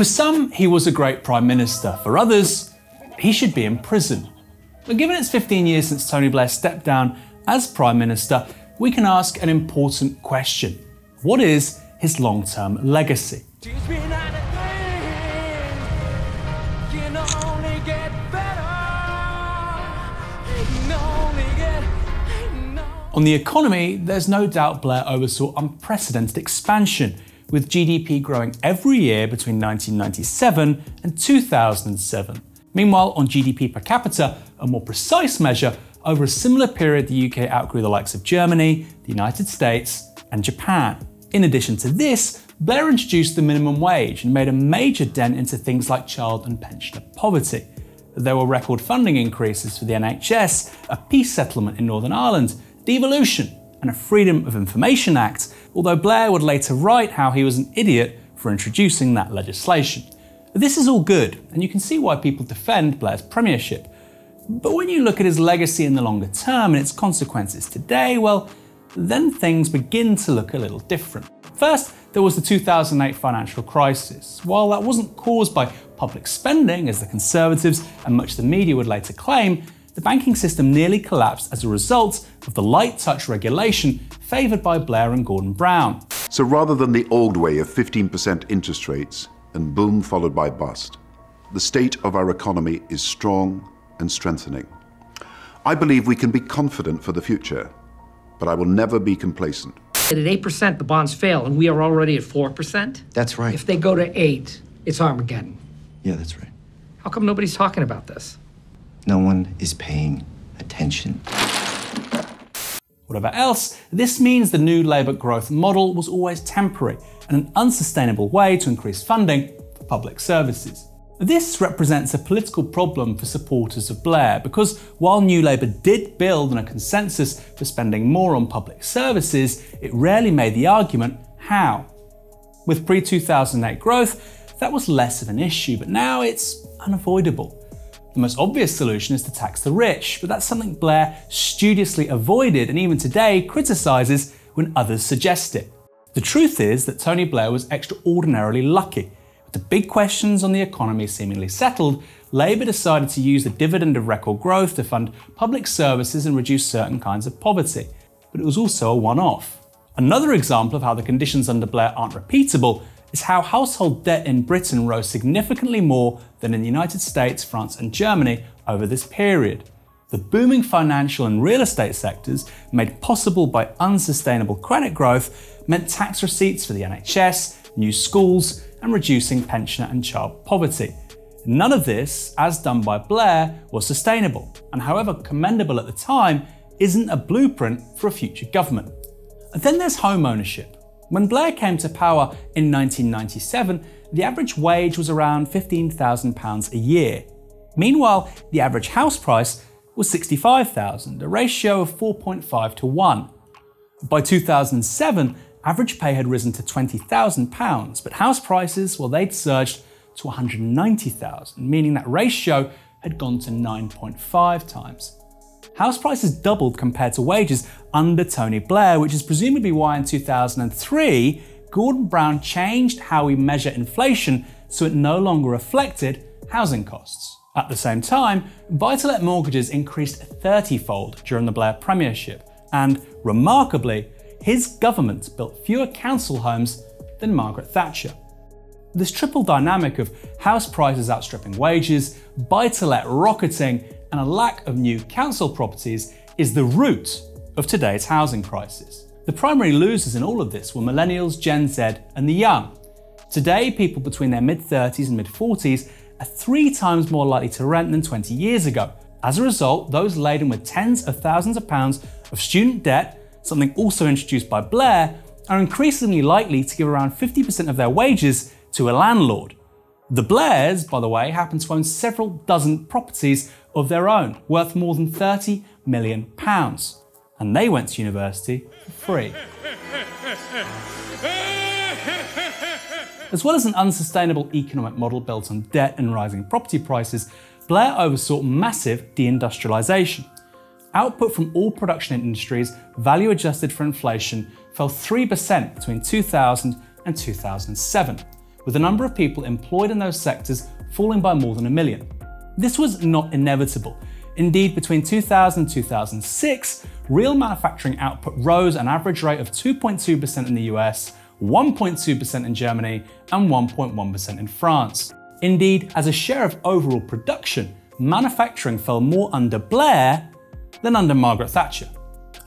For some, he was a great Prime Minister. For others, he should be in prison. But given it's 15 years since Tony Blair stepped down as Prime Minister, we can ask an important question. What is his long-term legacy? On the economy, there's no doubt Blair oversaw unprecedented expansion, with GDP growing every year between 1997 and 2007. Meanwhile, on GDP per capita, a more precise measure, over a similar period the UK outgrew the likes of Germany, the United States and Japan. In addition to this, Blair introduced the minimum wage and made a major dent into things like child and pensioner poverty. There were record funding increases for the NHS, a peace settlement in Northern Ireland, devolution and a Freedom of Information Act, although Blair would later write how he was an idiot for introducing that legislation. This is all good, and you can see why people defend Blair's premiership. But when you look at his legacy in the longer term and its consequences today, well, then things begin to look a little different. First, there was the 2008 financial crisis. While that wasn't caused by public spending, as the Conservatives and much of the media would later claim, the banking system nearly collapsed as a result of the light touch regulation favoured by Blair and Gordon Brown. So rather than the old way of 15% interest rates and boom followed by bust, the state of our economy is strong and strengthening. I believe we can be confident for the future, but I will never be complacent. At 8%, the bonds fail, and we are already at 4%? That's right. If they go to 8, it's Armageddon. Yeah, that's right. How come nobody's talking about this? No one is paying attention. Whatever else, this means the new Labour growth model was always temporary and an unsustainable way to increase funding for public services. This represents a political problem for supporters of Blair because while New Labour did build on a consensus for spending more on public services, it rarely made the argument how. With pre-2008 growth, that was less of an issue, but now it's unavoidable. The most obvious solution is to tax the rich, but that's something Blair studiously avoided and even today criticises when others suggest it. The truth is that Tony Blair was extraordinarily lucky. With the big questions on the economy seemingly settled, Labour decided to use the dividend of record growth to fund public services and reduce certain kinds of poverty. But it was also a one-off. Another example of how the conditions under Blair aren't repeatable is how household debt in Britain rose significantly more than in the United States, France and Germany over this period. The booming financial and real estate sectors, made possible by unsustainable credit growth, meant tax receipts for the NHS, new schools and reducing pensioner and child poverty. None of this, as done by Blair, was sustainable, and however commendable at the time, isn't a blueprint for a future government. And then there's homeownership. When Blair came to power in 1997, the average wage was around £15,000 a year. Meanwhile, the average house price was £65,000, a ratio of 4.5 to 1. By 2007, average pay had risen to £20,000, but house prices, well, they'd surged to £190,000, meaning that ratio had gone to 9.5 times. House prices doubled compared to wages under Tony Blair, which is presumably why in 2003, Gordon Brown changed how we measure inflation so it no longer reflected housing costs. At the same time, buy-to-let mortgages increased 30-fold during the Blair premiership, and remarkably, his government built fewer council homes than Margaret Thatcher. This triple dynamic of house prices outstripping wages, buy-to-let rocketing, and a lack of new council properties is the root of today's housing crisis. The primary losers in all of this were millennials, Gen Z, and the young. Today, people between their mid-30s and mid-40s are 3 times more likely to rent than 20 years ago. As a result, those laden with tens of thousands of pounds of student debt, something also introduced by Blair, are increasingly likely to give around 50% of their wages to a landlord. The Blairs, by the way, happen to own several dozen properties of their own, worth more than £30 million. And they went to university for free. As well as an unsustainable economic model built on debt and rising property prices, Blair oversaw massive deindustrialisation. Output from all production industries, value adjusted for inflation, fell 3% between 2000 and 2007. with the number of people employed in those sectors falling by more than 1 million. This was not inevitable. Indeed, between 2000 and 2006, real manufacturing output rose at an average rate of 2.2% in the US, 1.2% in Germany, and 1.1% in France. Indeed, as a share of overall production, manufacturing fell more under Blair than under Margaret Thatcher.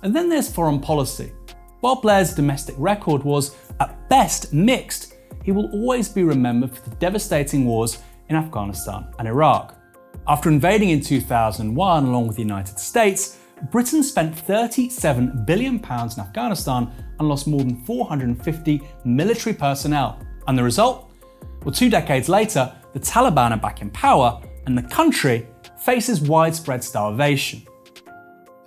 And then there's foreign policy. While Blair's domestic record was, at best, mixed, he will always be remembered for the devastating wars in Afghanistan and Iraq. After invading in 2001 along with the United States, Britain spent £37 billion in Afghanistan and lost more than 450 military personnel. And the result? Well, 2 decades later, the Taliban are back in power and the country faces widespread starvation.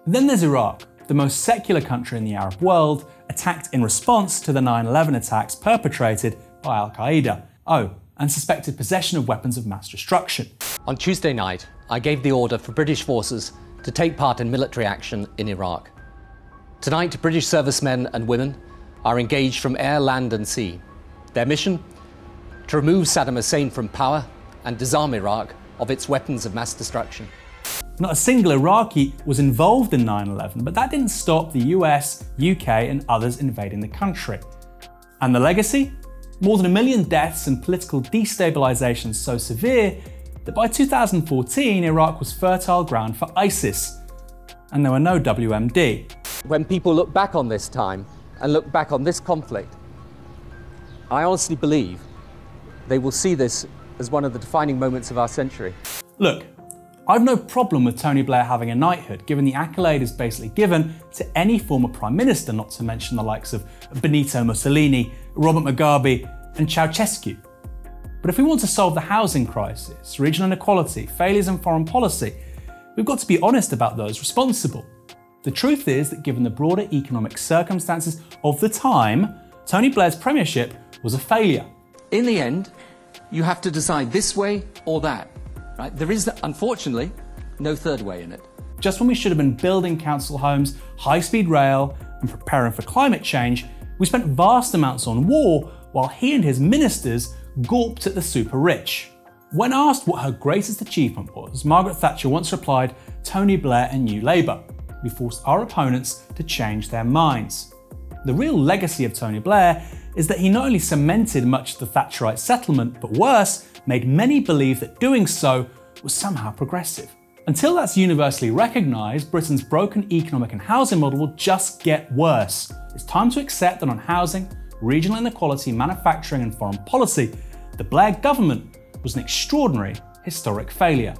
Then there's Iraq, the most secular country in the Arab world, attacked in response to the 9/11 attacks perpetrated by Al-Qaeda. Oh, and suspected possession of weapons of mass destruction. On Tuesday night, I gave the order for British forces to take part in military action in Iraq. Tonight, British servicemen and women are engaged from air, land and sea. Their mission? To remove Saddam Hussein from power and disarm Iraq of its weapons of mass destruction. Not a single Iraqi was involved in 9/11, but that didn't stop the US, UK and others invading the country. And the legacy? More than 1 million deaths and political destabilisation so severe that by 2014 Iraq was fertile ground for ISIS, and there were no WMD. When people look back on this time and look back on this conflict, I honestly believe they will see this as one of the defining moments of our century. Look, I've no problem with Tony Blair having a knighthood, given the accolade is basically given to any former Prime Minister, not to mention the likes of Benito Mussolini, Robert Mugabe and Ceausescu. But if we want to solve the housing crisis, regional inequality, failures in foreign policy, we've got to be honest about those responsible. The truth is that given the broader economic circumstances of the time, Tony Blair's premiership was a failure. In the end, you have to decide this way or that. Right? There is, unfortunately, no third way in it. Just when we should have been building council homes, high-speed rail, and preparing for climate change, we spent vast amounts on war while he and his ministers gawped at the super rich. When asked what her greatest achievement was, Margaret Thatcher once replied, "Tony Blair and New Labour. We forced our opponents to change their minds." The real legacy of Tony Blair is that he not only cemented much of the Thatcherite settlement, but worse, made many believe that doing so was somehow progressive. Until that's universally recognised, Britain's broken economic and housing model will just get worse. It's time to accept that on housing, regional inequality, manufacturing and foreign policy, the Blair government was an extraordinary, historic failure.